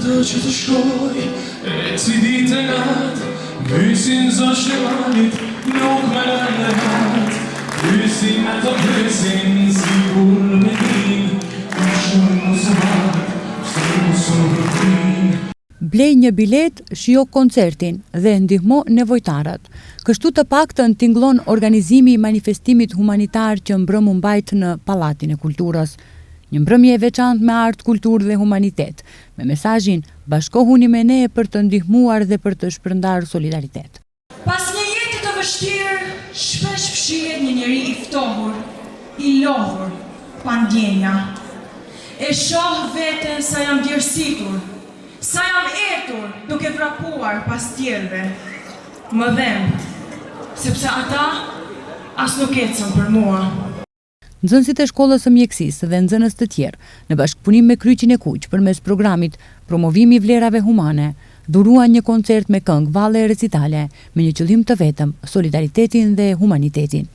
do që të shkoj, e si ditë e natë, mysin zosh e malit, nuk me në hat. Mysin e të mysin, si kur me tin, shumë musumat, shumë surprin. Blej një bilet, shijo koncertin dhe ndihmo nevojtarët. Kështu të paktën tingëllon organizimi i manifestimit humanitar që mbrëmë mbajt në Pallatin e Kulturës. Një mbrëmje e veçantë me art, kulturë dhe humanitet, me mesazhin bashkohuni me ne për të ndihmuar dhe për të shpërndarë solidaritet. Pas një jete të vështirë, shpesh fshihet një njeri i ftohur, i lohur, pa ndjenja. E shoh veten sa jam djersitur, sa jam etur duke vrapuar pas tjerëve. Më dhem, sepse ata as nuk ecën për mua. Nxënësit e shkollës së mjekësisë dhe nxënës të tjerë, në bashkëpunim me Kryqin e Kuq përmes programit Promovimi i vlerave humane, dhuruan një koncert me këngë, valle e recitale, me një qëllim të vetëm, solidaritetin dhe humanitetin.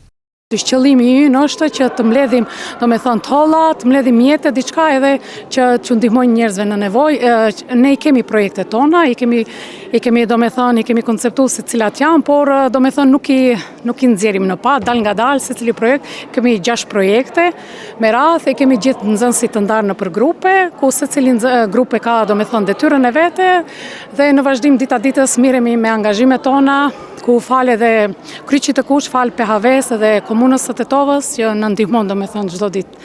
Qëllimi ynë është që të mbledhim, tolla, të mbledhim mjete, diçka edhe që ndihmojnë njerëzve në nevojë. Ne i kemi projektet tona, i kemi konceptuar se cilat janë, por nuk i nxjerrim në pa, dal nga dal secili projekt. Kemi 6 projekte me radhë, kemi gjithë nxënësit të ndarë në për grupe, ku secili grupe ka detyrën e vete dhe në vazhdim dita ditës miremi me angazhimet tona, ku fal edhe Kryqit të Kuq, fal PHV-s dhe komunës së Tetovës që na ndihmon çdo ditë.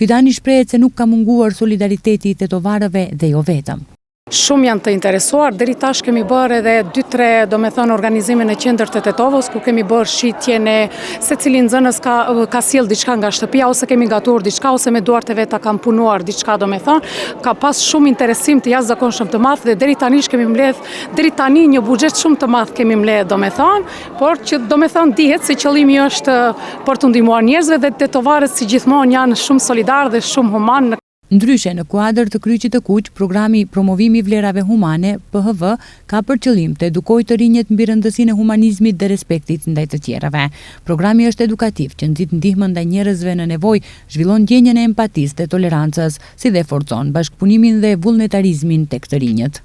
Fidani shprehet se nuk ka munguar solidariteti i tetovarëve dhe jo vetëm. Shumë janë të interesuar, deri tash kemi bërë edhe 2-3 organizimin e qendër të Tetovës, ku kemi bërë shitjen e secili nxënës ka sjell diçka nga shtëpia, ose kemi gatuar diçka, ose me duart e veta kanë punuar diçka, ka pas shumë interesim të jashtëzakonshëm të madh dhe deri tani kemi mbledh, deri tani një buxhet shumë të madh kemi mbledh, por që dihet se qëllimi është për të ndihmuar njerëzve dhe tetovarët si gjithmonë janë shumë solidarë dhe shumë human. Ndryshe, në kuadër të Kryqit të Kuq, programi Promovimi i vlerave humane, PHV, ka për qëllim të edukojë të rinjët mbi rëndësinë e humanizmit dhe respektit ndaj të tjerëve. Programi është edukativ që nxit ndihmën ndaj njerëzve në nevojë, zhvillon ndjenjën e empatisë dhe tolerancës, si dhe forcon bashkëpunimin dhe vullnetarizmin tek të rinjët.